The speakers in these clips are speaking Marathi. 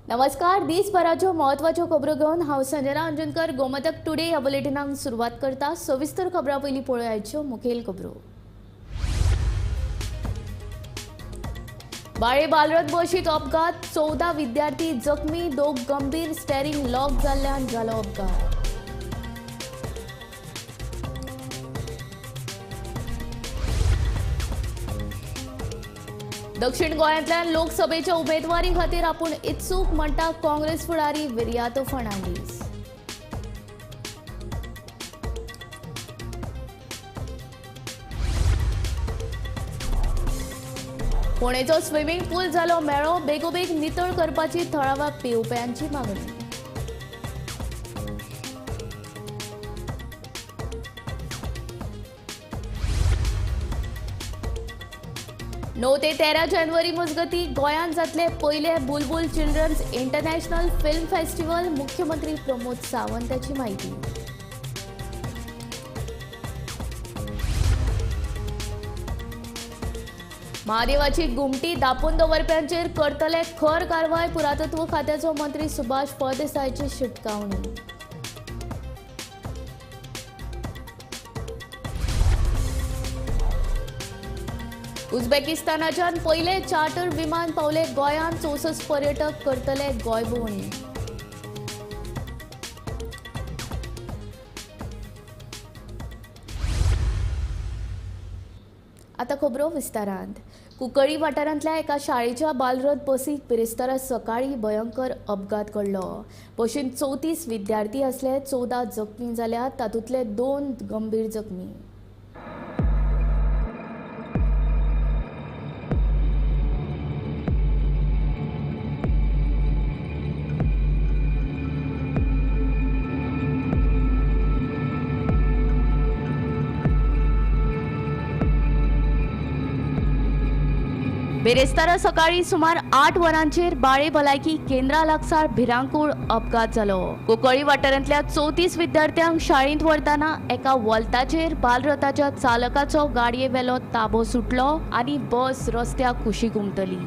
नमस्कार. दिसभराच्यो महत्वाच्यो खबरो घेवन हांव संजना अंजुनकर गोमतक टुडे ह्या बुलेटिनाक सुरवात करता. सविस्तर खबरां पयलीं पळोवया आयच्यो मुखेल खबरो. बाळे बालरथ बशीत अपघात, 14 विद्यार्थी जखमी, 2 गंभीर, स्टेरिंग लॉक जाल्ल्यान जालो अपघात. दक्षिण गोंयांतल्यान लोकसभेच्या उमेदवारी खातीर आपूण इत्सूक म्हणटा काँग्रेस फुडारी विर्यातो फर्नांडीस. पुणेचो स्विमींग पूल जालो मेळो, बेगोबेग नितळ करपाची थळाव्या पेवप्यांची मागणी. णव ते 13 जानेवारी मजगती गोंयांत जातले पयले बुलबुल चिल्ड्रन्स इंटरनॅशनल फिल्म फेस्टिवल. मुख्यमंत्री प्रमोद सावंताची माहिती. महादेवाची गुमटी दापून दवरप्यांचेर करतले खर कारवाय. पुरातत्व खात्याचो मंत्री सुभाष फळदेसायची शिटकावणी. उझबेकिस्तानाच्यान पयले चार्टर विमान पावले गोंयांत. 64 पर्यटक करतले गोंय भोंवडी. आता खबरो विस्तारांत. कुंकळ्ळी वाठारांतल्या एका शाळेच्या बालरथ बसीक बिरेस्तारा सकाळी भयंकर अपघात घडलो. बशींत 34 विद्यार्थी आसले, 14 जखमी जाल्यात, तातूंतले 2 गंभीर जखमी. बेरेस्तारा सकाळी सुमार 8 वरांचेर बाळे भलायकी केंद्रा लागसार भिरांकूळ अपघात जालो. कुंकळ्ळी वाठारांतल्या 34 विद्यार्थ्यांक शाळेंत व्हरतना एका वॉल्टाचेर बालरथाच्या चालकाचो गाडये वेलो ताबो सुटलो आनी बस रस्त्याक कुशीक घुमटली.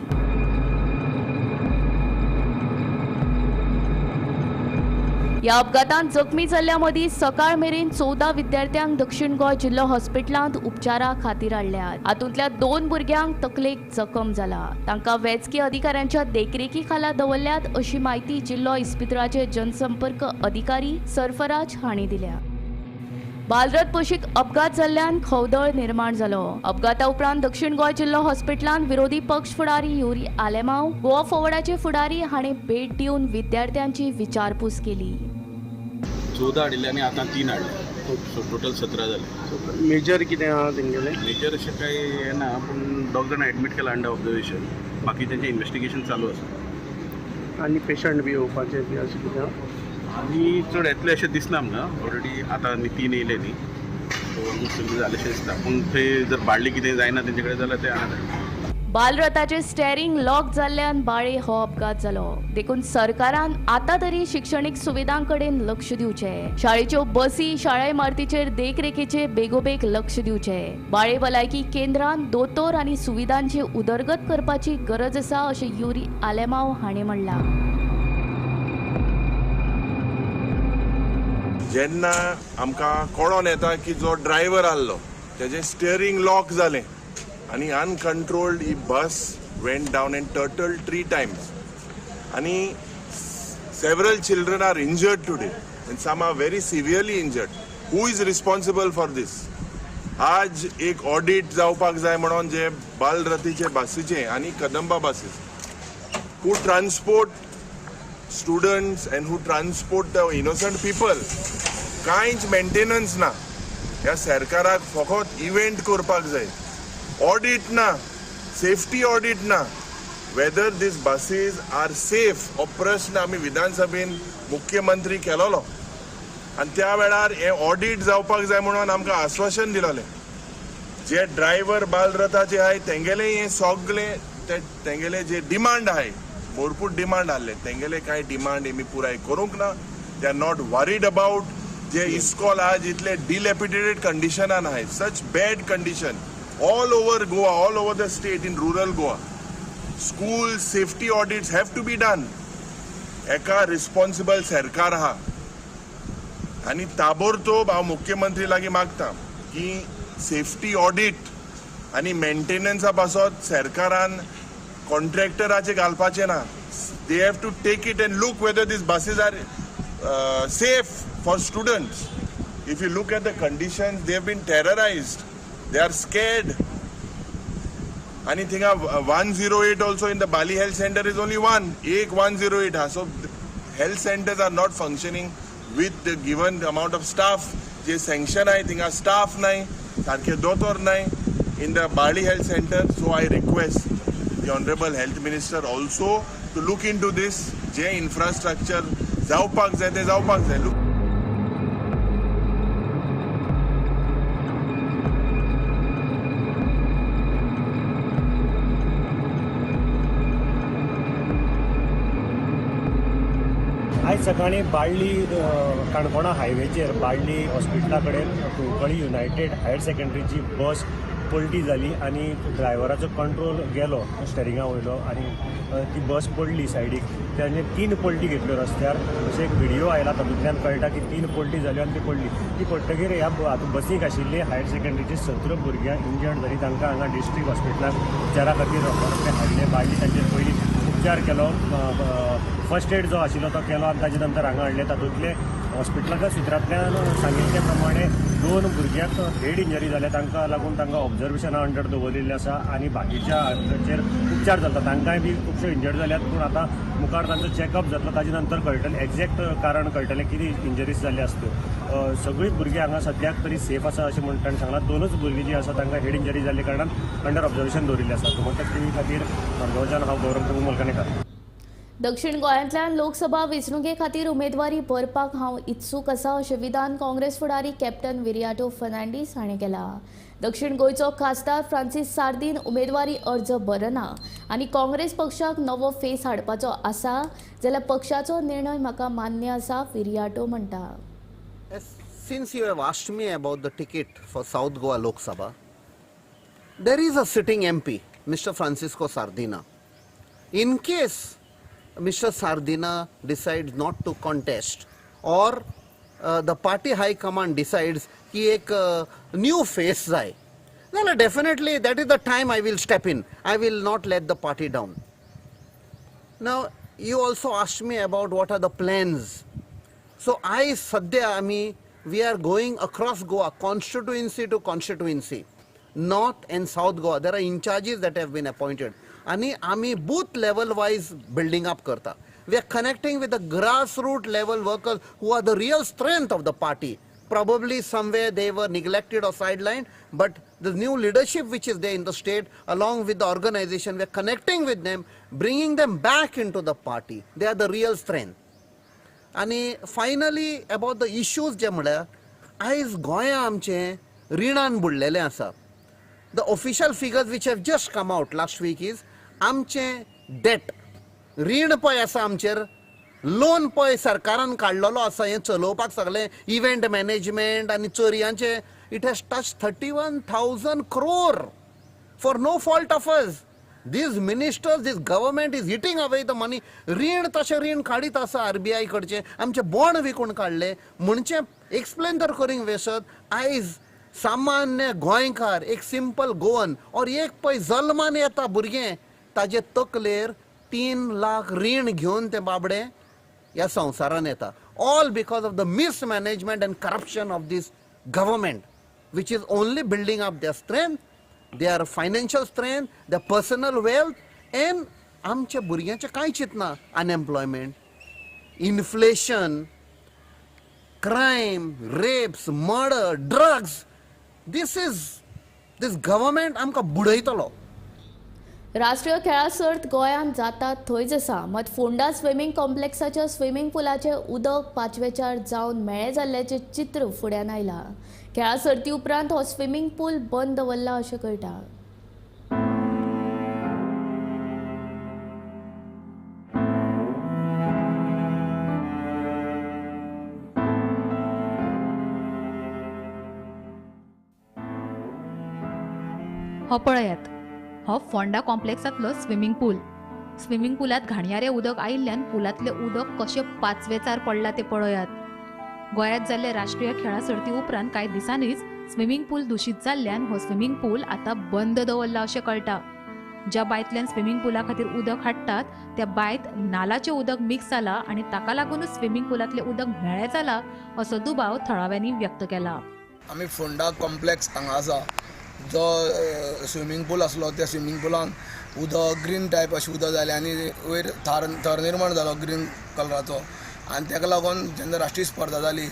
ह्या अपघातांत जखमी जाल्ल्या मदीं सकाळ मेरेन 14 विद्यार्थ्यांक दक्षिण गोंय जिल्लो हॉस्पिटलांत उपचारा खातीर हाडल्यात. हातूंतल्या 2 भुरग्यांक तकलेक जखम जाला. तांकां वेंचकी अधिकाऱ्यांच्या देखरेखी खाला दवरल्यात अशी माहिती जिल्लो इस्पितळाचे जनसंपर्क अधिकारी सरफराज हांणी दिल्या. बालरथ बशीक अपघात जाल्ल्यान खवदळ निर्माण जालो. अपघाता उपरांत दक्षिण गोंय जिल्लो हॉस्पिटलांत विरोधी पक्ष फुडारी युरी आलेमांव, गोवा फॉवर्डाचे फुडारी हांणी भेट दिवन विद्यार्थ्यांची विचारपूस केली. 14 हाडिल्ले आनी आतां 3 हाडले, सो टोटल 17 जाले. मेजर कितें आहा तेंगेले? मेजर अशें कांय हें ना, पूण दोग जाणां एडमीट केला अंडर ऑब्जर्वेशन. बाकी तेंचें इन्वेस्टिगेशन चालू आसा. आनी पेशंट बी येवपाचे बी अशें कितें आहा? आनी चड येतले अशें दिसना आमकां. ऑलरेडी आतां 3 येयले न्ही, सो ऑलमोस्ट सगळें जालें अशें दिसता. पूण थंय जर बाळ्ळी कितें जायना तेंचे कडेन जाल्यार तें आहा. बालरथाचे स्टेरिंग लॉक जाल्ल्यान बाळे हो अपघात जालो. देखून सरकारान आतां तरी शिक्षणीक सुविधांकडेन लक्ष दिवचें. शाळेच्यो बसी, शाळा इमारतीचेर देखरेखीचे बेगोबेग लक्ष दिवचें. बाळे भलायकी केंद्रांत दोतोर आनी सुविधांची उदरगत करपाची गरज आसा अशें युरी आलेमांव हांणी म्हणलां. जेन्ना आमकां कळोन येता की जो ड्रायव्हर आसलो तेजें स्टियरींग लॉक जालें आनी अनकंट्रोल्ड ही bus went down and turtle 3 times आनी several children are injured today and some are very severely injured. Who is responsible for these? आज एक ऑडिट जावपाक जाय म्हणून जे बालरथीचे बसीचे आनी Kadamba buses who transport students and who transport the innocent people, कांयच मेंटेनन्स ना. ह्या सरकाराक फकत इव्हेंट करपाक जाय, ऑडिट ना, सेफ्टी ऑडिट ना. वेदर दीस बसीज आर सेफ हो प्रश्न आमी विधानसभेन मुख्यमंत्री केलोलो आनी त्या वेळार हे ऑडिट जावपाक जाय म्हणून आमकां आश्वासन दिलोलें. जे ड्रायव्हर बालरथाचे आहाय तेंगेले हे सगळे तेंगेले जे डिमांड आहाय, भरपूर डिमांड आहले, तेंगेले कांय डिमांड आमी पुराय करूंक ना. They are not worried about जे इस्कॉल आज इतले डिलॅपिडेटेड कंडिशनान आहाय, such bad condition all over Goa, all over the state in rural Goa. School safety audits have to be done. एका रिस्पॉन्सिबल सरकार आहा आणि ताबडतोब हांव मुख्यमंत्री लागीं मागता की सेफ्टी ऑडिट आणि मेंटेनन्सा पासत सरकारान कॉन्ट्रॅक्टराचे घालपाचे ना. They have to take it and look whether these buses are safe for students. If you look at the conditions they have been terrorised, they are scared. आणि थिंगा 108 also in the Bali health centre is only one. एक 108 हा. So health centres are not functioning with the given amount of staff. जे सँक्शन आहे थिंगा स्टाफ नाही, सारखे दोतोर नाही in the Bali Health Center. So I request the Honorable Health Minister also to look into this. जे infrastructure जावपाक जाय ते जावपाक जाय. आज सकाळी बाळ्ळी काणकोणा हायवेचेर बाळ्ळी हॉस्पिटला कडेन कुंकळी युनायटेड हायर सेकंडरीची बस पलटी जाली आनी ड्रायव्हराचो कंट्रोल गेलो स्टेरिंगा वयलो आनी ती बस पडली सायडीक. ताणें 3 पलटी घेतल्यो रस्त्यार. अशें एक व्हिडियो आयला तातूंतल्यान कळटा की 3 पलटी जाल्यो आनी ती पडली. ती पडटकीर ह्या बसीक आशिल्ली हायर सेकंडरीची 17 भुरग्यां इंजर्ड जाली. तांकां हांगा डिस्ट्रिक्ट हॉस्पिटलांत उपचारा खातीर हाडले. बाळ्ळी तांचेर पयलीं उपचार केलो, फर्स्ट एड जो आशिल्लो तो केलो आनी ताजे नंतर हांगा हाडले. तातूंतले हॉस्पिटलाच्या सुत्रांतल्यान सांगिल्ले प्रमाणे 2 भुरग्यांक हेड इंजरी जाल्या, तांकां लागून तांकां ऑब्जर्वेशना अंडर दवरिल्लें आसा आनी बाकीच्या हाचेर उपचार जाता. तांकांय बी खुबश्यो इंजर्ड जाल्यात, पूण आतां मुखार तांचो चॅकअप जातलो. ताजे नंतर कळटलें एक्झॅक्ट कारण कळटलें कितें इंजरीज जाल्यो आसल्यो. सगळीं भुरगीं हांगा सद्याक तरी सेफ आसा अशें म्हणटा ताणें सांगलां. 2च भुरगीं जीं आसा तांकां हेड इंजरी जाल्ले कारणान अंडर ऑब्जर्वेशन दवरिल्लें आसा. गोमंतक टीव्ही खातीर माणगांवच्यान हांव गौरव प्रभू मुलकाणेकार. दक्षिण गोंयांतल्यान लोकसभा वेंचणुके खातीर उमेदवारी भरपाक हांव इत्सूक आसा अशें विधान काँग्रेस फुडारी कॅप्टन विरियाटो फर्नांडीस हाणें केलां. दक्षिण गोंयचो खासदार फ्रांसीस सार्दीन उमेदवारी अर्ज भरना आनी काँग्रेस पक्षाक नवो फेस हाडपाचो आसा जाल्यार पक्षाचो निर्णय म्हाका मान्य आसा, विरियाटो म्हणटा. Since you have asked me about the ticket for South Goa Lok Sabha, there is a sitting MP, Mr. Francisco Sardina. In case Mr. Sardina decides not to contest or the party high command decides कि एक new face जाय, then definitely that is the time I will step in. I will not let the party down. Now you also asked me about what are the plans. So I sadhya we are going across Goa, constituency to constituency, North and South Goa. There are in charges that have been appointed. आणि आम्ही booth level wise building up करता. We are connecting with the grassroots level workers who are the real strength of the party. Probably somewhere they were neglected or sidelined, but the new leadership which is there in the state along with the organization, we are connecting with them, bringing them back into the party. They are the real strength. आणि finally about the issues जे म्हळ्यार आयज गोंया आमचे रिणान बुडलेले आसा. The official figures which have just come out last week is आमचे debt, रीण पळय आसा आमचेर, लोन पळय सरकारान काडलेलो आसा हें चलोवपाक सगळें इव्हेंट मॅनेजमेंट आनी चोरयांचे, it has touch 31,000 crore for no fault of us. These ministers, this government is eating away the money. रीण तशें रीण काडीत आसा RBI कडचे, आमचे बॉन्ड विकून काडले. म्हणचे एक्सप्लेन तर करूंक वेसत आयज सामान्य गोंयकार, एक सिंपल गोवन और एक पळय जल्मान येता भुरगें, ताजे तकलेर 3 लाख रीण घेवन ते बाबडे ह्या संवसारान येता. All because of the mismanagement and corruption of these government which is only building up their strength, their financial strength, their personal wealth. एन आमच्या भुरग्यांचे कांय चिंतना. Unemployment, inflation, crime, rapes, murder, drugs. This government आमकां बुडयतलो. राष्ट्रीय खेळा सर्त गोंयांत जाता थंयच आसा, मात फोंडा स्विमींग कॉम्प्लेक्साच्या स्विमींग पुलाचें उदक 5वेचार जावन मेळ्ळें जाल्ल्याचें चित्र फुड्यान आयलां. खेळा सर्ती उपरांत हो स्विमींग पूल बंद दवरला अशें कळटा. हो पळयात, हो फोंडा कॉम्प्लेक्सांतलो स्विमींग पूल. स्विमिंग पुलात घाणयारे उदक आयिल्ल्यान पुलातले उदक कशें पाचवेचार पडला ते पळयात. गोंयांत जाल्ले राष्ट्रीय खेळा सर्ती उपरांत कांय दिसांनीच स्विमिंग पूल दूषित जाल्ल्यान हो स्विमिंग पूल आतां बंद दवरला अशें कळटा. ज्या बांयतल्यान स्विमिंग पुला खातीर उदक हाडटात त्या बांयत नालाचें उदक मिक्स जाला आनी ताका लागूनच स्विमिंग पुलातलें उदक म्हेळें जाला असो दुबाव थळाव्यांनी व्यक्त केला. आमी फोंडा कॉम्प्लेक्स हांगा आसा जो स्विमींग पूल आसलो त्या स्विमींग पुलान उदक ग्रीन टायप अशें उदक जालें आनी वयर थर निर्माण जालो ग्रीन कलराचो आनी ताका लागून जेन्ना राष्ट्रीय स्पर्धा जाली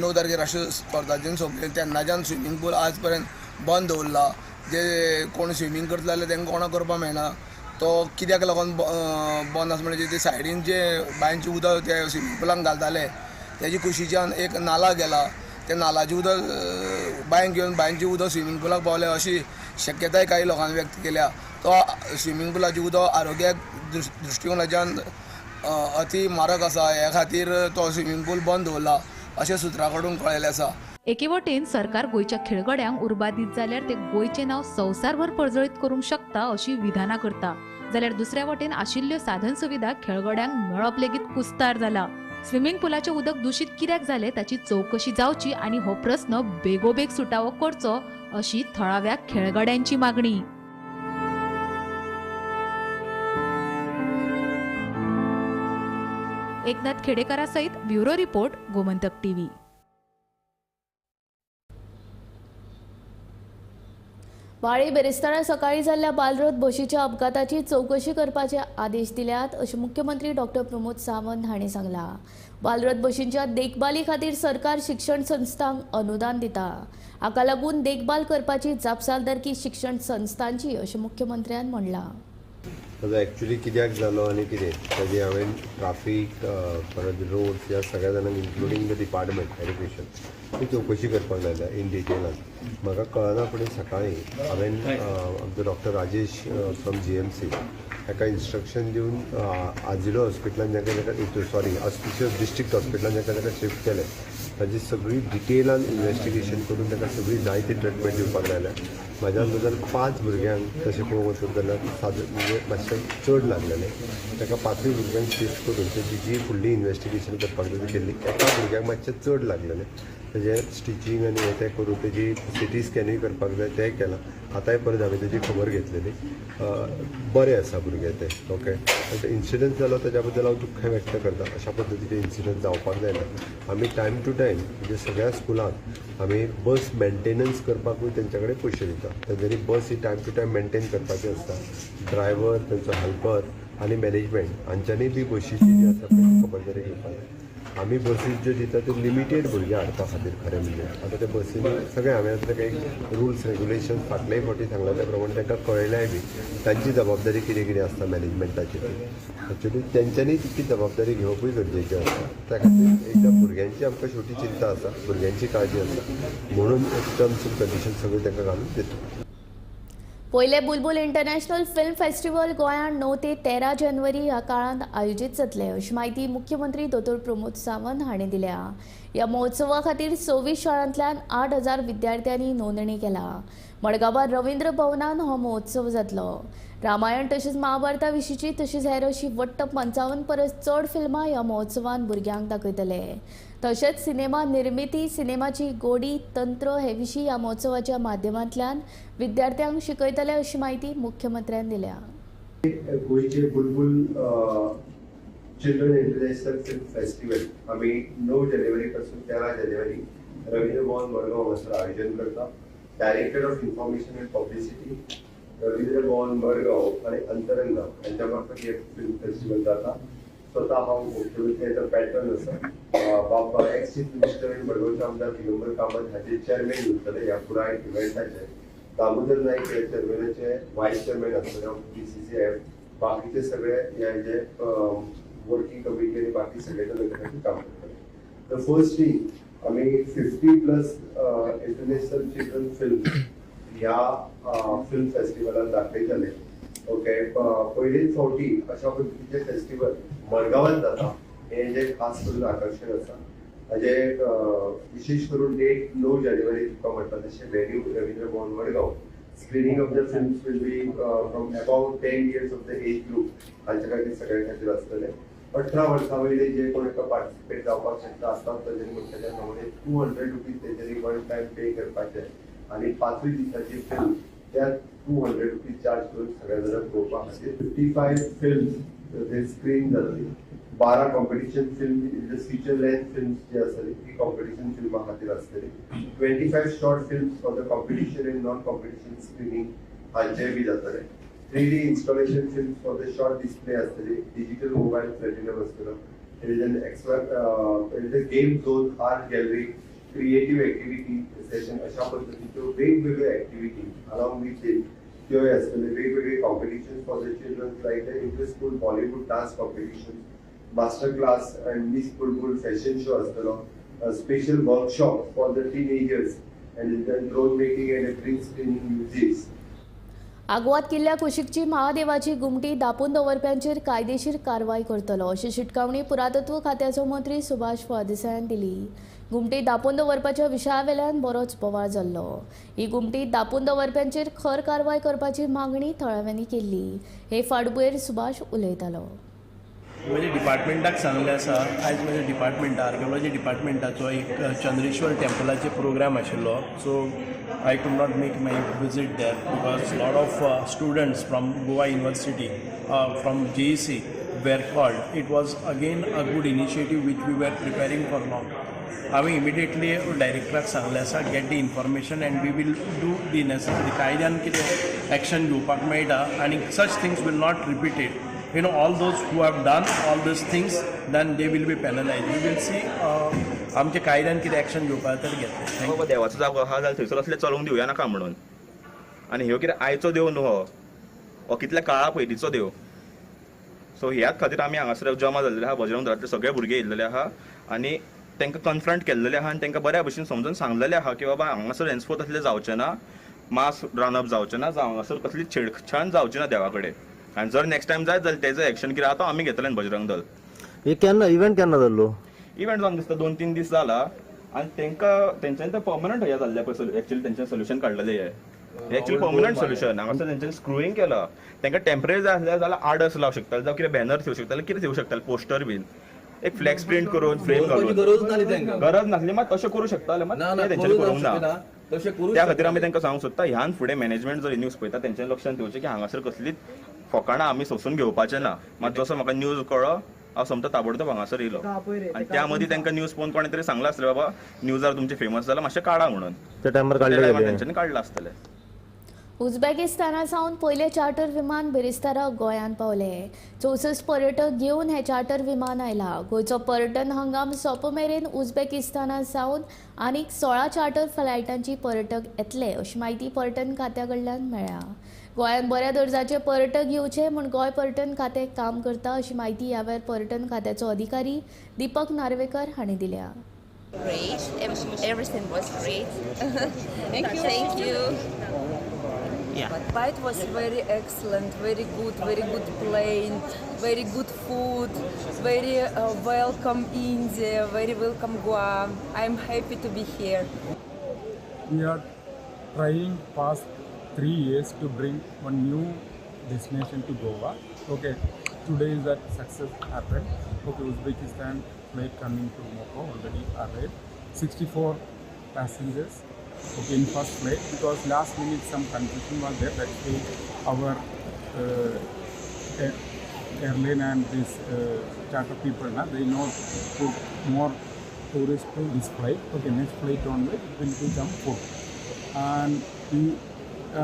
9 तारखेर राष्ट्रीय स्पर्धांची सोंपली तेन्नाच्यान स्विमींग पूल आज पर्यंत बंद दवरला. जे कोण स्विमींग करतले जाल्यार तांकां कोणाक करपाक मेळना. तो कित्याक लागून बंद आसा म्हणजे ते सायडीन जे बांयचें उदक ते स्विमींग पुलान घालताले तेजी कुशीच्यान एक नाला गेला. त्या नालाचें उदक बांयक घेवन बांयचें उदक स्विमींग पुलाक पावलें अशी शक्यताय काही लोकांनी व्यक्त केल्या. तो स्विमींग पुलाचें उदक आरोग्याक दृश्टीकोनाच्यान अति मारक आसा. ह्या खातीर तो स्विमींग पूल बंद दवरला अशें सुत्रां कडून कळयलें आसा. एके वटेन सरकार गोंयच्या खेळगड्यांक उर्बा दीत जाल्यार ते गोंयचें नांव संवसारभर पळजळीत करूंक शकता अशी विधानां करता, जाल्यार दुसऱ्या वटेन आशिल्ल्यो साधन सुविधा खेळगड्यांक मेळप लेगीत कुस्तार जाला. स्विमींग पुलाचें उदक दूषित कित्याक जालें ताची चवकशी जावची आनी हो प्रस्न बेगोबेग सुटावो करचो अशी थळाव्या खेळगड्यांची मागणी. एकनाथ खेडेकरा सयत ब्युरो रिपोर्ट, गोमंतक टीव्ही. वाळी बेरेस्तारा सकाळी जाल्ल्या बालरथ बशीच्या अपघाताची चवकशी करपाचे आदेश दिल्यात अशें मुख्यमंत्री डॉक्टर प्रमोद सावंत हांणी सांगला. बालरथ बशींच्या देखभाली खातीर सरकार शिक्षण संस्थांक अनुदान दिता. हाका लागून देखभाल करपाची जापसालदारकी शिक्षण संस्थांची अशें मुख्यमंत्र्यान म्हणलां. ताजो एक्चुअली कित्याक जालो आनी कितें ताजी हांवें ट्राफीक परत रोड्स ह्या सगळ्या जाणांक इन्क्लुडींग द डिपार्टमेंट एड्युकेशन ती चवकशी करपाक लायल्या इन डिटेलान. म्हाका कळना फुडें सकाळीं हांवें डॉक्टर राजेश फ्रॉम GMC हाका इन्स्ट्रक्शन दिवन आजिलो हॉस्पिटलान जाका ऑस्पिशियस डिस्ट्रिक्ट हॉस्पिटलान जाका शिफ्ट केलें ताजी सगळी डिटेलान इन्वेस्टिगेशन करून ताका सगळी जाय ती ट्रिटमेंट दिवपाक लायल्या. म्हाज्या अंदाजान 5 भुरग्यांक तशें पळोवंक वचत जाल्यार म्हणजे मातशें चड लागलेलें. ताका 5 भुरग्यांक शिफ्ट करून तेजी जी फुडली इन्वेस्टिगेशन करपाक जाय केल्ली एका भुरग्याक मातशें चड लागलेलें. तेजें स्टिचींग आनी हें तें करून तेजी CT स्कॅनूय करपाक जाय तें केलां. आतांय परत हांवें तेजी खबर घेतलेली. बरें आसा भुरगे ते ओके. इन्सिडंट जालो ताच्या बद्दल हांव दुख्ख व्यक्त करता. अशा पद्दतीचे इन्सिडंट जावपाक जायना. आमी टायम टू टायम म्हणजे सगळ्या स्कुलांत आमी बस मेंटेनन्स करपाकूय तेंच्या कडेन पयशे दिता. तेंच्यांनी बस ही टायम टू टायम मेंटेन करपाची आसता. ड्रायव्हर तेंचो हेल्पर आनी मॅनेजमेंट हांच्यांनी बी बशीची जी आसा पळय खबरदारी घेवपाक जाय. आमी बसीस ज्यो दिता त्यो लिमिटेड भुरग्यां हाडपा खातीर खरें म्हणजे आतां त्या बसींनी सगळें हांवें आतां ताका एक रुल्स रेग्युलेशन फाटलेय फावटी सांगला त्या प्रमाणे तांकां कळयलाय बी तांची जबाबदारी कितें कितें आसता मॅनेजमेंटाची ती. एक्चुली तेंच्यांनी तितकी जबाबदारी घेवपूय गरजेचें आसता. त्या खातीर एकदां भुरग्यांची आमकां शेवटी चिंता आसा, भुरग्यांची काळजी आसता म्हणून टर्म्स एंड कंडिशन सगळे तांकां घालून दिता. पयले बुलबुल इंटरनॅशनल फिल्म फेस्टिवल गोंयांत 9 ते 13 जानेवारी ह्या काळांत आयोजीत जातले अशी माहिती मुख्यमंत्री दोतोर प्रमोद सावंत हांणी दिल्या. ह्या महोत्सवा खातीर 26 शाळांतल्यान 8,000 विद्यार्थ्यांनी नोंदणी केला. मडगांवां रवींद्र भवनान हो महोत्सव जातलो. रामायण तशेंच महाभारता विशींची तशीच हेर अशी वट्ट 55 परस चड फिल्मां ह्या महोत्सवान भुरग्यांक दाखयतले. तशेंच सिनेमा निर्मिती, सिनेमाची गोडी, तंत्र हे विशीं ह्या महोत्सवाच्या माध्यमांतल्यान विद्यार्थ्यांक शिकयतले अशी माहिती मुख्यमंत्र्यान दिल्या. गोंयचे बुलबुल चिल्ड्रन इंटरनॅशनल फिल्म फेस्टिवल आम्ही 9 जानेवारी पासून 13 जानेवारी रवींद्र भवन मडगांव हांगासर आयोजन करता. Director of information and publicity Ravindra Bhavan Madgaon आणि अंतरंगा यांच्या मार्फत हे फिल्म फेस्टिवल जाता. स्वतः हांव मुख्यमंत्र्याचो पॅटर्न आसा. बाबा एक्स चीफ मिनिस्टर आनी मडगांवचे आमदार दिगंबर कामत हाचे चेअरमॅन उरतले ह्या पुराय इव्हेंटाचे. दामोदर नाईक हे चेअरमॅनाचे व्हायस चेअरमॅन आसतले PCCF. बाकीचे सगळे हे वर्किंग कमिटी आणि बाकी सगळे जण काम करतले. द फर्स्ट थिंग आम्ही 50+ इंटरनॅशनल चिल्ड्रन फिल्म ह्या फिल्म फेस्टिवलात दाखयतले. ओके. पयलीच फावटी अशा पद्दतीचे फेस्टिवल मडगांवांत जाता हे जे खास करून आकर्षण आसा. हाजे विशेष करून डेट 9 जानेवारी तुका म्हणटा तशें venue Ravindra Bhavan Madgaon Screening of the films will be from about 10 years of the age group. हांचे खातीर सगळ्यां खातीर आसतले. 18 वर्सां वयले जे कोण हेका पार्टिसिपेट जावपाक शकता आसतात ताजेर म्हणटा प्रमाणे ₹200 तेजेरी वन टायम पे करपाचे आनी 5 दिसाची फिल्म त्या ₹200 चार्ज करून सगळ्या जाणांक पळोवपाक खातीर 55 फिल्म्स जे स्क्रीन जातली. 12 competition film feature length films जे आसतली ती कॉम्पिटिशन फिल्मा खातीर आसतली. 25 short films for the competition end non competition screening हांचे बी जातले. 3D installation films for the short display आसतली. Digital mobile platinum आसतलो. There is an there is a game zone, art gallery, creative activity session अशा पद्धतीच्यो वेगवेगळ्यो activity along with it त्यो आसतले. वेगवेगळे competitions for the children like the inter-school Bollywood dance competition, master class and Miss Bulletin fashion show आसतलो. Special workshop for the teenagers and then drone making and green screening museums. Aguada किल्ल्या कुशिकची महादेवाची गुमटी दापून दवरप्यांचेर कायदेशीर कारवाय करतलो अशी शिटकावणी पुरातत्व खात्याचो मंत्री सुभाष फळदेसायान दिली. गुमटी दापून दवरपाच्या विशया वेल्यान बरोच बोवाळ जाल्लो. ही गुमटी दापून दवरप्यांचेर खर कारवाय करपाची मागणी थळाव्यांनी केल्ली. हे फाटभुंयेर सुभाष उलयतालो. म्हज्या डिपार्टमेंटाक सांगलें आसा आयज म्हज्या डिपार्टमेंटा आर्किओलॉजी डिपार्टमेंटाचो एक चंद्रेश्वर टेम्पलाचे प्रोग्राम आशिल्लो. So I could not make my visit there because a lot of students from Goa University, from JEC were called. It was again a good initiative which we were preparing for long. आमी immediately डायरेक्टराक सांगलें आसा get the information and we will do the necessary. कायद्यान कितें एक्शन घेवपाक मेळटा आनी such things will not repeat it. You know, all those who have done all these things, then they will be penalized. We will see आमच्या कायद्यान कितें एक्शन घेवपाक तर घेतले. देवाचो जागो आहा जाल्यार थंयसर असले चलूंक दिवया नाका म्हणून. आनी ह्यो कितें आयचो देव न्हू हो कितल्या काळा पयलींचो देव. सो ह्याच खातीर आमी हांगासर जमा जाल्ले आहा. बजरंग दळांतले सगळे भुरगे येयल्लेले आहा आनी तांकां कन्फ्रंट केल्लेले आहा आनी तांकां बऱ्या भशेन समजून सांगलेलें आहा की बाबा हांगासर हेन्सफोर्थ असलें जावचें ना, मास रांदप जावचें ना, जावं हांगासर कसली छेडछाण जावची ना देवा कडेन. आनी जर नेक्स्ट टायम जायत जाल्यार तेजें एक्शन कितें आहा तो आमी घेतले बजरंग दल. केन्ना इव्हेंट केन्ना जाल्लो? इव्हेंट जावन दिसता 2-3 दीस जाला आनी तेंच्यांनी ते पर्मनंट हें जाल्लें पळय. एक्चुअली तेंच्यानी सोल्युशन काडलेलें हें एक्चुअली पर्मनंट सोल्युशन. हांगासर तेंच्यांनी स्क्रुईंग केलां. तांकां टेम्पररी जाय आसल्यार जाल्यार आर्डर्स लावंक शकताले जावं कितें बॅनर थेवंक शकताले, कितें थेवंक शकताले, पोस्टर बीन एक फ्लॅक्स प्रिंट करून फ्रेम घालून. गरज नासली मात तशें करूं शकताले मात तेंच्यांनी करूंक ना. त्या खातीर आमी तांकां सांगूंक सोदता ह्यान फुडें मॅनेजमेंट जर न्यूज पळयता तेंच्यानी लक्षांत ठेवचें की हांगासर कसलीच फकाणां आमी सोंसून घेवपाचें ना. मात जसो म्हाका न्यूज कळ्ळो हांव सोमतो ताबडतोब हांगासर येयलो आनी त्या मदीं तांकां न्यूज पळोवन कोणें तरी सांगलां आसलें बाबा न्यूजार तुमचें फेमस जालां मातशें काडा म्हणून. त्या टायमार काडलें तेंच्यांनी काडलां आसतलें. उझबेकिस्ताना सावन पयले चार्टर विमान बेरेस्तारा गोंयांत पावले. 64 पर्यटक घेवन हे चार्टर विमान आयला. गोंयचो पर्यटन हंगाम सोंप मेरेन उझबेकिस्ताना सावन आनीक 16 चार्टर फ्लायटांची पर्यटक येतले अशी माहिती पर्यटन खात्या कडल्यान मेळ्ळ्या. गोंयांत बऱ्या दर्जाचे पर्यटक येवचे म्हूण गोंय पर्यटन खातें काम करता अशी माहिती ह्या वेळार पर्यटन खात्याचो अधिकारी दीपक नार्वेकर हांणी दिल्या. Great. Everything was great. Thank you. Yeah. But it was very excellent, very good plane, very good food, very welcome India, very welcome Goa. I'm happy to be here. We are trying past 3 years to bring one new destination to Goa. Okay, today is that success happened. Okay, Uzbekistan flight coming to Moko already arrived. 64 passengers. Okay, in first flight because last minute some confusion was there. That's why our airline and this charter people now they not put more tourists to this flight. Okay, next flight onward will become full, and we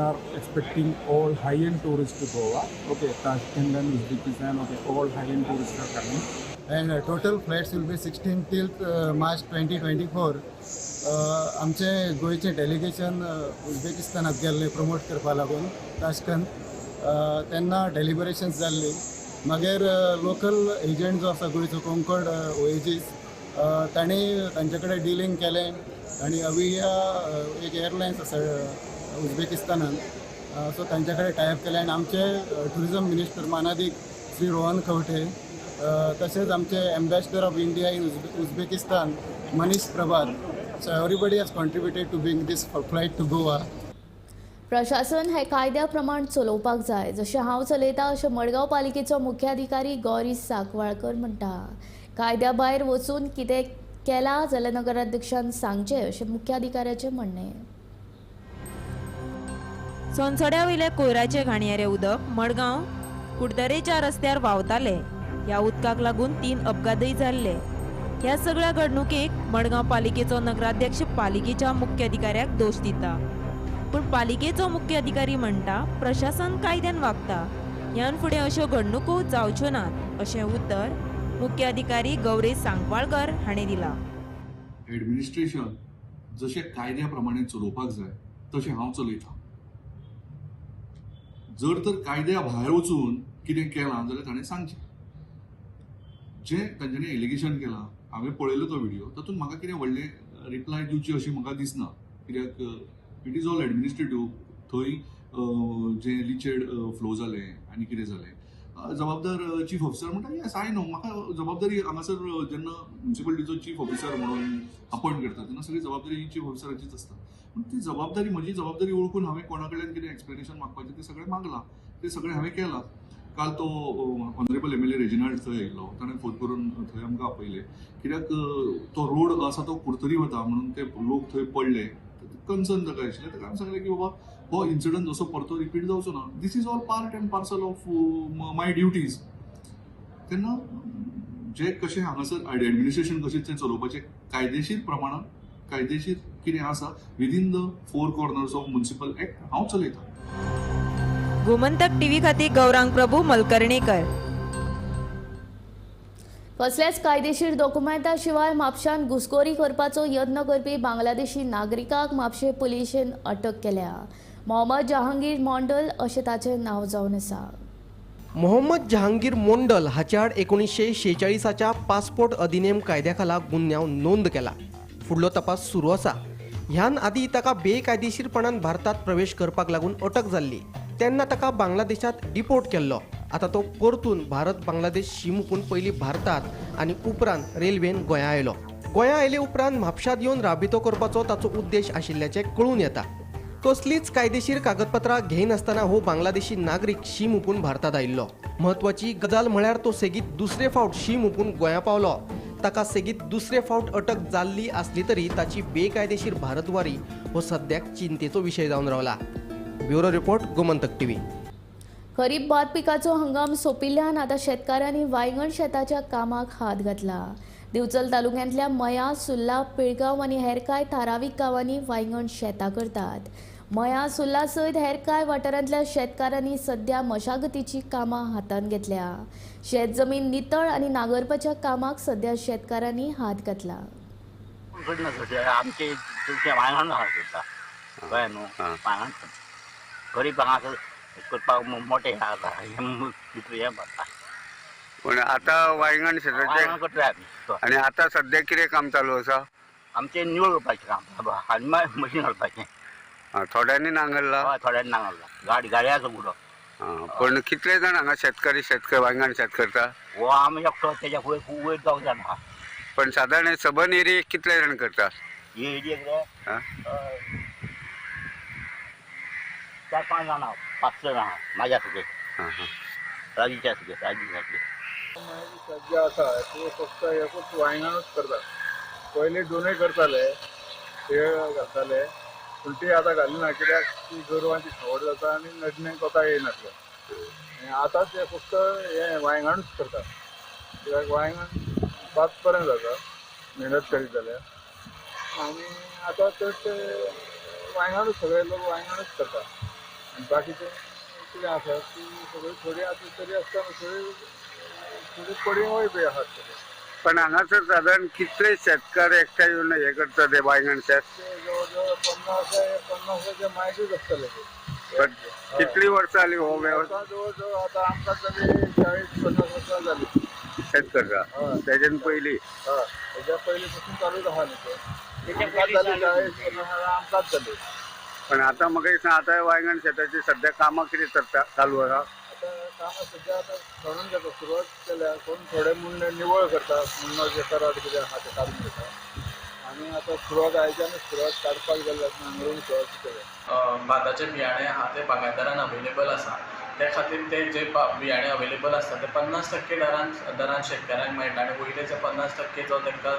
are expecting all high-end tourists to Goa. Okay, Tashkent and Uzbekistan. Okay, all high-end tourists are coming. And total flights will be 16 till March 2024. आमचे गोयचे डेलिगेशन उझबेकिस्तानात गेल्ले प्रमोट करपा लागून ताशकंत तेन्ना डेलिबरेशन्स जाल्ली. मागीर लोकल एजंट जो आसा गोंयचो कोंकण ओएजीस तांणी तांचे कडेन डिलींग केलें आनी अविया एक एअरलायन्स आसा उझबेकिस्तानान सो तांचे कडेन टायप केलें आनी आमचे ट्युरिजम मिनिस्टर मानादीक श्री रोहन खंवटे तशेंच आमचे ambassador of India in Uzbekistan Manish Prabhat. So everybody has contributed to bring this flight to Goa. प्रशासन हे कायद्या प्रमाण चलोवपाक जाय. जशें हांव चलयतां अशें मडगांव पालिकेचो मुख्याधिकारी गौरी सांकवाळकर म्हणटा. कायद्या भायर वचून कितें केलां जाल्यार नगराध्यक्षान सांगचें अशें मुख्याधिकाऱ्याचें म्हणणें. सोनसड्या वयले कोयराचे घाणयेरे उदक मडगांव कुडतरेच्या रस्त्यार व्हांवताले. ह्या उदकाक लागून 3 अपघातय जाल्ले. ह्या सगळ्या घडणुकेक मडगांव पालिकेचो नगराध्यक्ष पालिकेच्या मुख्याधिकाऱ्याक दोश दिता. पूण पालिकेचो मुख्याधिकारी म्हणटा प्रशासन कायद्यान वागता. ह्यान फुडें अश्यो घडणुको जावच्यो नात अशें उतर मुख्याधिकारी गौरी सांकवाळकर हाणें दिलां. एडमिनिस्ट्रेशन जशें कायद्या प्रमाणे चलोवपाक जाय तशें हांव चलयतां. जर तर कायद्या भायर वचून कितें केलां जाल्यार ताणें सांगचें. जें तांच्यांनी एलिगेशन केलां हांवें पळयलो तो व्हिडियो, तातूंत म्हाका कितें व्हडलें रिप्लाय दिवची अशें म्हाका दिसना. कित्याक इट इज ऑल एडमिनिस्ट्रेटिव्ह. थंय जें लिचेड फ्लो जालें आनी कितें जालें जबाबदार चीफ ऑफिसर म्हणटा येस आय नो. म्हाका जबाबदारी हांगासर जेन्ना म्युन्सिपालिटीचो चीफ ऑफिसर म्हणून अपॉयंट करता तेन्ना सगळी जबाबदारी चीफ ऑफिसराचीच आसता. पूण ती जबाबदारी म्हजी जबाबदारी ओळखून हांवें कोणा कडल्यान कितें एक्सप्लेनेशन मागपाचें तें सगळें मागलां. तें सगळें हांवें केलां. काल तो ऑनरेबल MLA रेजिनाल्ड थंय येयल्लो. ताणें फोन करून थंय आमकां आपयले. कित्याक तो रोड आसा तो कुडतरी वता म्हणून ते लोक थंय पडले. कन्सर्न ताका आशिल्लें. ताका हांवें सांगलें की बाबा हो इन्सिडंट जसो परतो रिपीट जावचो ना. This is all part and parcel of my duties. तेन्ना जे कशें हांगासर एडमिनिस्ट्रेशन कशें तें चलोवपाचें कायदेशीर प्रमाणात कायदेशीर कितें आसा within the 4 corners of municipal act हांव चलयतां. गोमंतक टीव्ही खातीर गौरांग प्रभू मलकर्णीकर. कसल्याच कायदेशीर डॉक्युमेंटा शिवाय म्हापशांत घुसखोरी करपाचो यत्न करपी बांगलादेशी नागरिकाक म्हापशे पुलिशेन अटक केल्या. मोहम्मद जहांगीर मोंडल अशें ताचें नांव जावन आसा. मोहम्मद जहांगीर मोंडल हाचे आड 1946च्या पासपोर्ट अधिनियम कायद्या खाला गुन्यांव नोंद केला. फुडलो तपास सुरू आसा. ह्यान आदी ताका बेकायदेशीरपणान भारतात प्रवेश करपाक लागून अटक जाल्ली. तेन्ना ताका बांगलादेशात डिपोर्ट केल्लो. आता तो परतून भारत बांगलादेश शिमुकून पयलीं भारतात आनी उपरांत रेल्वेन गोंया आयलो. गोंया आयले उपरांत म्हापशांत येवन राबितो करपाचो ताचो उद्देश आशिल्ल्याचें कळून येता. कसलीच कायदेशीर कागदपत्रां घेयनासतना हो बांगलादेशी नागरीक शीम हुपून भारतात आयिल्लो. म्हत्वाची गजाल म्हळ्यार तो सेगीत दुसरे फावट शीम हुपून गोंया पावलो. ताका सेगीत दुसरे फावट अटक जाल्ली आसली तरी ताची बेकायदेशीर भारतवारी हो सद्याक चिंतेचो विशय जावन रावला. Bureau report Gomantak TV. खरीप भात पिकाचो हंगाम सोंपिल्ल्यान आतां शेतकाऱ्यांनी वांयगण शेताच्या कामाक हात घातला. दिवचल तालुक्यांतल्या मया, सुर्ला, पिळगांव आनी हेर कांय थारावीक गांवांनी वांयगण शेतां करतात. मया, सुर्ला सयत हेर कांय वाठारांतल्या शेतकारांनी सध्या मशागतीची कामां हातांत घेतल्या. शेत जमीन नितळ आनी नांगरपाच्या कामाक सध्या शेतकारांनी हात घातला. आमचे वांयगण करता कळ्ळें न्हू. वांयगण खरीप हांगा करपाक मोठे हे पडटा. पण आता वांयगण शेताचे आनी आता सध्या कितें काम चालू आसा? आमचे निवळ करपाचें काम आनी मशीन घालपाचें. थोड्यांनी नांगरला? थोड्यांनी नांगरला. गाडयाचो बुडो. पण कितले जाण हांगा शेतकरी वांयगण शेत करता? हो आमी एकटो तेज्या फुडें वयर 2 जाण आहा. पण सादारण सबन एरियेक कितले जाण करता? हे एरियेक 4-5 जाण आहा. 5-6 जाण आहा म्हाज्या सगळे. राजीच्या सगळे सध्या आसा ते फक्त एकूच वांयगणूच करतात. पयलीं दोनूय करताले, शेळ घालताले, पूण ती आतां घालिना. कित्याक ती गोरवांची सवड जाता आनी नडणेक कोता येयनासलो. आतां ते फक्त हे वांयगणूच करतात. कित्याक वांयगण 5 पर्यंत जाता मेहनत करीत जाल्यार. आनी आतां चडशे वांयगणूच सगळे लोक वांयगणूच करतात. आनी बाकीचे कितें आसा ती सगळी थोडी आसली तरी आसतना थोडी पडींगूय बी आसात. पण हांगासर साधारण कितले शेतकार एकठांय येवन हे करता ते वांयगण शेत? जवळ 50 मायजूच आसतले. पण कितली वर्सां जाली हो वेवस्था? जवळ आतां आमकां जाली 40-50 वर्सां जाली शेत करता. तेच्यान पयलीं तेच्या पयलीं पसून चालूच आहा न्ही ते. आमकांच जाली 40-50 आमकांच जाली. पण आता म्हाका दिसता आता वांयगण शेताची सध्या कामां कितें चालू आसा? आतां कामां सध्या आतां खणून घेता सुरवात केल्या. कोण थोडे मुन्ने निवळ करतात. मुन्नो जे कराड कितें आहा ते काडून घेता. आनी आतां सुरवात आयच्यानूच सुरवात काडपाक गेल्यात नांगरून सुरवात केल्या. भाताचें बियाणें आहा तें बागायतदारांक अवेलेबल आसा त्या खातीर ते जे बियाणें अवेलेबल आसता ते 50% दरान शेतकाऱ्यांक मेळटा आनी वयले जे 50% जो तांकां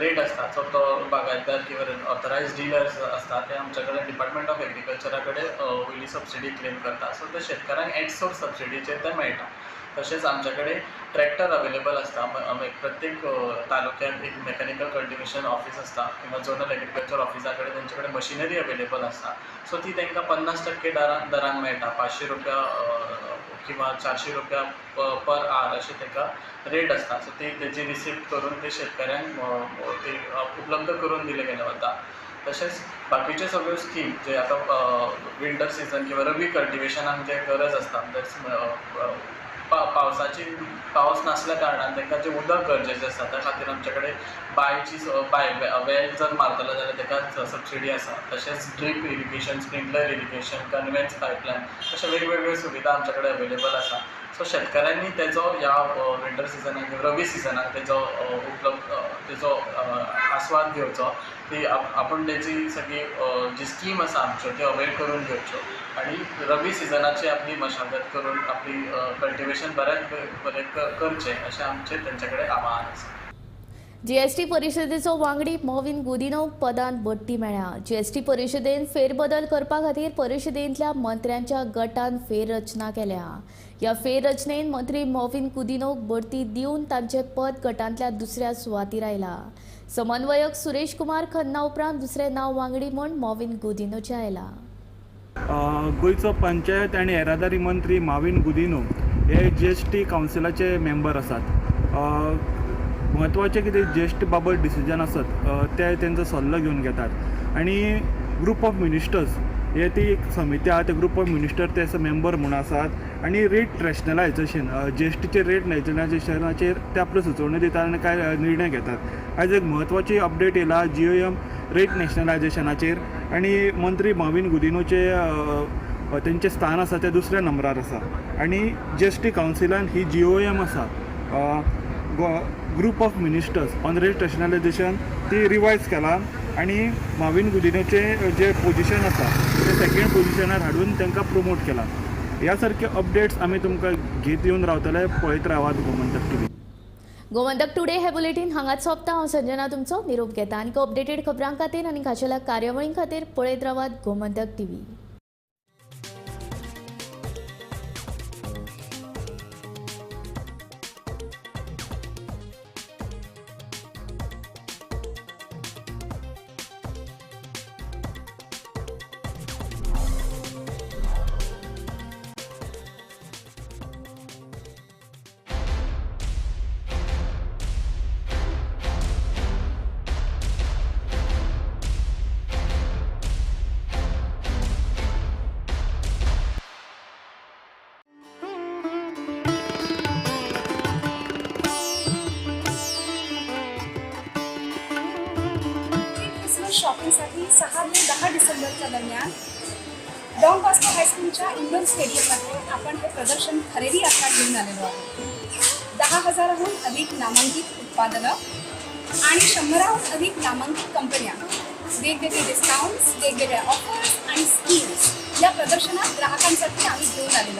रेट आसता सो तो बागायतदार किंवा ऑथरायज्ड डिलर्स आसता ते आमचे कडेन डिपार्टमेंट ऑफ एग्रीकल्चरा कडेन वयली सबसिडी क्लेम करता सो ते शेतकाऱ्यांक एट सोर्स सबसिडीचेर ते मेळटा तशेंच आमचे कडेन ट्रॅक्टर अवेलेबल आसता प्रत्येक तालुक्यात एक मेकॅनिकल कल्टिवेशन ऑफिस आसता किंवा झोनल एग्रीकल्चर ऑफिसा कडेन तेंचे कडेन मशिनरी अवेलेबल आसता सो ती तांकां 50% दरान मेळटा 500 रुपया किंवा 400 रुपया पर आवर अशी तांकां रेट आसता सो ती तेजी रिसिप्ट करून ते शेतकाऱ्यांक ते उपलब्ध करून दिले गेले वता तशेंच बाकीचे सगळ्यो स्कीम जे आतां विंटर सिजन किंवा रबी कल्टिवेशनाक जे गरज आसता पावस नासल्या कारणान तांकां जें उदक गरजेचें आसता त्या खातीर आमचे कडेन वेल जर मारतलो जाल्यार ताका सबसिडी आसा तशेंच drip irrigation sprinkler irrigation conveyance pipeline अशे वेगवेगळ्यो सुविधा आमचे कडेन अवेलेबल आसा सो शेतकाऱ्यांनी तेजो ह्या विंटर सिजनाक रबी सिजनाक तेजो आस्वाद घेवचो ती आपूण तेजी सगळी जी स्कीम आसा आमच्यो त्यो अवेल करून घेवच्यो आनी रबी सिजनाची आपली मशागत करून आपली कल्टिवेशन बरें करचें अशें आमचें तेंचे कडेन आवाहन आसा जीएसटी परिशदेचो वांगडी मॉविन गुदिनोक पदांत बडटी मेळ्ळ्या जीएसटी परिशदेन फेरबदल करपा खातीर परिशदेंतल्या मंत्र्यांच्या गटान फेररचना केल्या ह्या फेररचनेन मंत्री मॉविन गुदिनोक बडटी दिवन तांचें पद गटांतल्या दुसऱ्या सुवातीर आयला समन्वयक सुरेश कुमार खन्ना उपरांत दुसरें नांव वांगडी म्हूण मॉविन गुदिनोचें आयला गोंयचो पंचायत आनी येरादारी मंत्री मॉविन गुदिनो हे जीएसटी कावन्सिलाचे मेंबर आसात म्हत्वाचे कितें जीएसटी बाबत डिसिजन आसत ते तेंचो सल्लो घेवन घेतात आनी ग्रूप ऑफ मिनिस्टर्स हे ती एक समिती आहा ते ग्रूप ऑफ मिनिस्टर ते मेंबर म्हूण आसात आनी रेट रॅशनलायझेशन जीएसटीचे रेट रॅशनलायझेशनाचेर ते आपल्यो सुचोवण्यो दितात आनी कांय निर्णय घेतात आयज एक म्हत्वाची अपडेट येयला GOM रेट नॅशनलायझेशनाचेर आनी मंत्री मॉविन गुदिनोचे तेंचें स्थान आसा ते दुसऱ्या नंबरार आसा आनी जीएसटी कावन्सिलान ही GOM आसा group of ministers on rate rationalization ती रिवायज केला आनी मॉविन गुदिनोचे जे पोजिशन आसा ते सेकेंड पोजिशनार हाडून तांकां प्रमोट केला ह्या सारके अपडेट्स आमी तुमकां घेत येवन रावतले पळयत रावात गोमंतक TV गोमंतक टुडे हे बुलेटीन हांगाच सोंपता हांव संजना तुमचो निरोप घेता आनी अपडेटेड खबरां खातीर आनी खाशेल्या कार्यावळीं खातीर पळयत रावात गोमंतक TV शॉपिंगसाठी 6 ते 10 डिसेंबरच्या दरम्यान डॉन बॉस्को हायस्कूलच्या इंडोर स्टेडियममध्ये आपण हे प्रदर्शन खरेदी यात्रा घेऊन आलेलो आहोत 10,000हून अधिक नामांकित उत्पादनं आणि 100हून अधिक नामांकित कंपन्या वेगवेगळे डिस्काउंट्स वेगवेगळ्या ऑफर्स आणि स्कीम्स या प्रदर्शनात ग्राहकांसाठी आम्ही घेऊन आलेलो आहोत